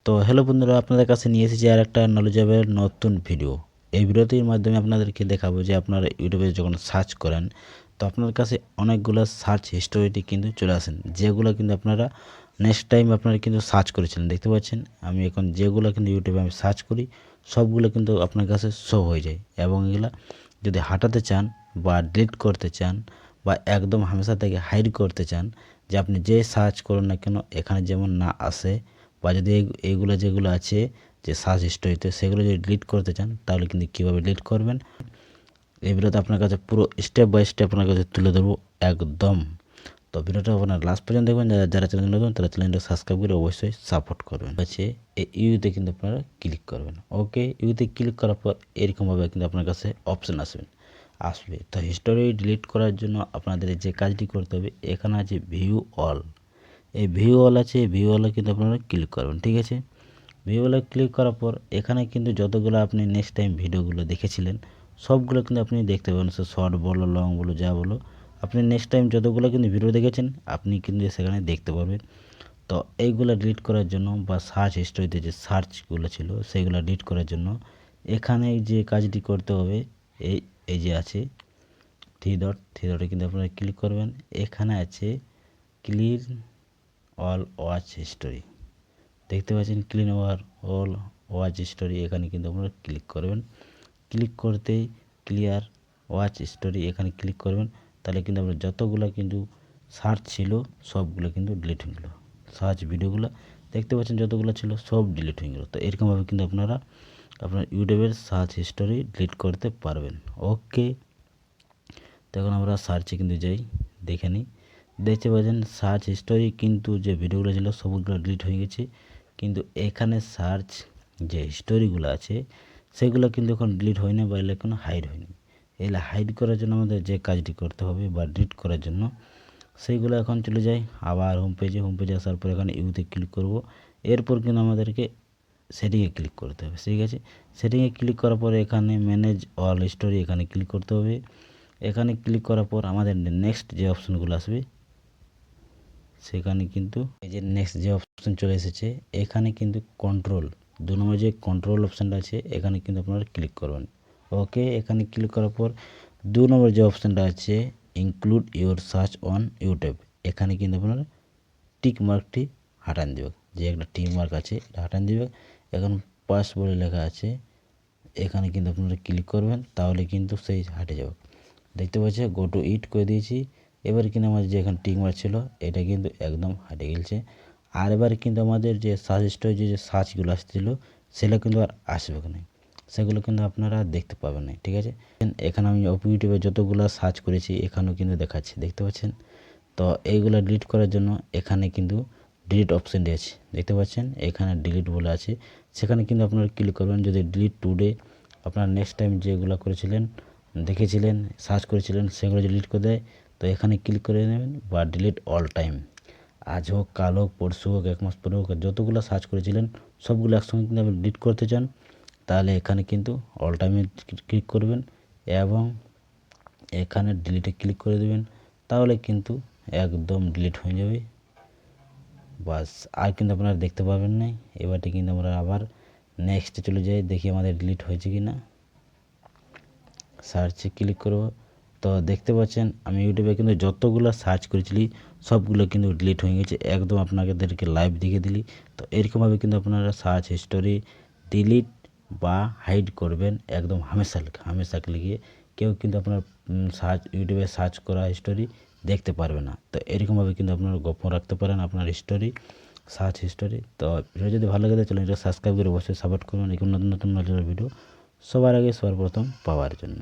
তো হ্যালো বন্ধুরা, আপনাদের কাছে নিয়ে এসেছি আর একটা নলেজেবল নতুন ভিডিও। এই ভিডিওটির মাধ্যমে আপনাদেরকে দেখাবো যে আপনারা ইউটিউবে যখন সার্চ করেন তো আপনার কাছে অনেকগুলো সার্চ হিস্টোরিটি কিন্তু চলে আসেন, যেগুলো কিন্তু আপনারা নেক্সট টাইম আপনারা কিন্তু সার্চ করেছিলেন। দেখতে পাচ্ছেন আমি এখন যেগুলো কিন্তু ইউটিউবে আমি সার্চ করি সবগুলো কিন্তু আপনার কাছে শো হয়ে যায়, এবং এগুলা যদি হাঁটাতে চান বা ডিলিট করতে চান বা একদম হামেশা থেকে হাইড করতে চান, যে আপনি যে সার্চ করুন না কেন এখানে যেমন না আসে, বা যদি এইগুলো যেগুলো আছে যে সার্চ হিস্টোরিতে সেগুলো যদি ডিলিট করতে চান তাহলে কিন্তু কীভাবে ডিলিট করবেন এই ভিডিওতে আপনার কাছে পুরো স্টেপ বাই স্টেপ আপনার কাছে তুলে ধরবো একদম। তো ভিডিওটা আপনার লাস্ট পর্যন্ত দেখবেন। যারা চ্যানেল নতুন তারা চ্যানেলটা সাবস্ক্রাইব করে অবশ্যই সাপোর্ট করবেন। আছে এই ইউতে কিন্তু আপনারা ক্লিক করবেন। ওকে, ইউতে ক্লিক করার পর এরকমভাবে কিন্তু আপনার কাছে অপশান আসবে। তো হিস্টোরি ডিলিট করার জন্য আপনাদের যে কাজটি করতে হবে, এখানে আছে ভিউ অল। এই ভিউ অল আছে, এই ভিউ অলে কিন্তু আপনারা ক্লিক করবেন। ঠিক আছে, ভিউ অলে ক্লিক করার পর এখানে কিন্তু যতগুলো আপনি নেক্সট টাইম ভিডিওগুলো দেখেছিলেন সবগুলো কিন্তু আপনি দেখতে পাবেন। সে শর্ট বলো লং বলো যা বলো, আপনি নেক্সট টাইম যতগুলো কিন্তু ভিডিও দেখেছেন আপনি কিন্তু সেখানে দেখতে পারবেন। তো এইগুলো ডিলিট করার জন্য বা সার্চ হিস্টোরিতে যে সার্চগুলো ছিল সেইগুলো ডিলিট করার জন্য এখানে যে কাজটি করতে হবে, এই এই যে আছে থ্রি ডটে কিন্তু আপনারা ক্লিক করবেন। এখানে আছে ক্লিন অল ওয়াচ হিস্টোরি, দেখতে পাচ্ছেন ক্লিন অল ওয়াচ হিস্টোরি। এখানে কিন্তু আপনারা ক্লিক করবেন। ক্লিক করতেই ক্লিয়ার ওয়াচ হিস্টোরি এখানে ক্লিক করবেন। তাহলে কিন্তু আপনার যতগুলো কিন্তু সার্চ ছিল সবগুলো কিন্তু ডিলিট হয়ে গেল। সার্চ ভিডিওগুলো দেখতে পাচ্ছেন যতগুলো ছিল সব ডিলিট হয়ে গেল। তো এরকমভাবে কিন্তু আপনারা আপনার ইউটিউবের সার্চ হিস্টোরি ডিলিট করতে পারবেন। ওকে, তো এখন আমরা সার্চে কিন্তু যাই, দেখে নিই। দেখতে পাচ্ছেন সার্চ হিস্টোরি কিন্তু যে ভিডিওগুলো ছিল সবগুলো ডিলিট হয়ে গেছে, কিন্তু এখানে সার্চ যে হিস্টোরিগুলো আছে সেগুলো কিন্তু এখন ডিলিট হয়নি বা এগুলো এখনো হাইড হয়নি। এগুলো হাইড করার জন্য আমাদের যে কাজটি করতে হবে বা ডিলিট করার জন্য, সেইগুলো এখন চলে যায় আবার হোম পেজে আসার পর এখানে ইউতে ক্লিক করব। এরপর কিন্তু আমাদেরকে সেটিংয়ে ক্লিক করতে হবে। ঠিক আছে, সেটিংয়ে ক্লিক করার পরে এখানে ম্যানেজ অল স্টোরি এখানে ক্লিক করতে হবে। এখানে ক্লিক করার পর আমাদের নেক্সট যে অপশানগুলো আসবে সেখানে কিন্তু এই যে নেক্সট যে অপশান চলে এসেছে, এখানে কিন্তু কন্ট্রোল 2 নম্বর যে কন্ট্রোল অপশানটা আছে এখানে কিন্তু আপনারা ক্লিক করবেন। ওকে, এখানে ক্লিক করার পর 2 নম্বর যে অপশানটা আছে include your search on YouTube, এখানে কিন্তু আপনারা টিক মার্কটি হাটান দেবে। যে একটা টিক মার্ক আছে এটা হাটান দেবে। এখন পাস বলে লেখা আছে এখানে কিন্তু আপনারা ক্লিক করবেন, তাহলে কিন্তু সেই হাটে যাবে। দেখতে পাচ্ছি গো টু ইট করে দিয়েছি। এবার কিন্তু আমাদের যে এখানে টিক মার্ক ছিল এটা কিন্তু একদম হাটে গেছে। আর এবার কিন্তু আমাদের যে সার্চ হিস্টোরি যে সার্চগুলো আসছিল সেগুলো কিন্তু আর আসবে না, সেগুলো কিন্তু আপনারা দেখতে পাবেন না। ঠিক আছে, এখানে আমি ইউটিউবে যতগুলো সার্চ করেছি এখানেও কিন্তু দেখাচ্ছি, দেখতে পাচ্ছেন। তো এইগুলো ডিলিট করার জন্য এখানে কিন্তু ডিলিট অপশান দিয়েছে, দেখতে পাচ্ছেন এখানে ডিলিট বলে আছে, সেখানে কিন্তু আপনারা ক্লিক করবেন। যদি ডিলিট টুডে আপনারা নেক্সট টাইম যেগুলো করেছিলেন দেখেছিলেন সার্চ করেছিলেন সেগুলো ডিলিট করে দেয়, তো এখানে ক্লিক করে নেবেন। বা ডিলিট অল টাইম, আজ হোক কাল হোক পরশু হোক 1 মাস পরে হোক যতগুলো সার্চ করেছিলেন সবগুলো একসঙ্গে কিন্তু আপনি ডিলিট করতে চান, তাহলে এখানে কিন্তু অল টাইমে ক্লিক করবেন এবং এখানে ডিলিটে ক্লিক করে দেবেন। তাহলে কিন্তু একদম ডিলিট হয়ে যাবে, বাস আর কিন্তু আপনারা দেখতে পাবেন না। এবারটি কিন্তু আমরা আবার নেক্সটে চলে যাই, দেখি আমাদের ডিলিট হয়েছে কি না। সার্চে ক্লিক করব। তো দেখতে পাচ্ছেন আমি ইউটিউবে কিন্তু যতগুলো সার্চ করেছিলি সবগুলো কিন্তু ডিলিট হয়ে গেছে, একদম আপনাদেরকে লাইভ দেখে দিলি। তো এরকমভাবে কিন্তু আপনারা সার্চ হিস্টোরি ডিলিট বা হাইড করবেন একদম হামেশা লিখে। কেউ কিন্তু আপনার ইউটিউবে সার্চ করা হিস্টোরি দেখতে পারবে না। তো এরকমভাবে কিন্তু আপনারা গোপন রাখতে পারেন আপনার হিস্টোরি, সার্চ হিস্টোরি। তো ভিডিও যদি ভালো লাগে চ্যানেলটা সাবস্ক্রাইব করে অবশ্যই সাপোর্ট করুন এরকম নতুন নতুন ভিডিও সবার আগে সবার প্রথম পাওয়ার জন্য।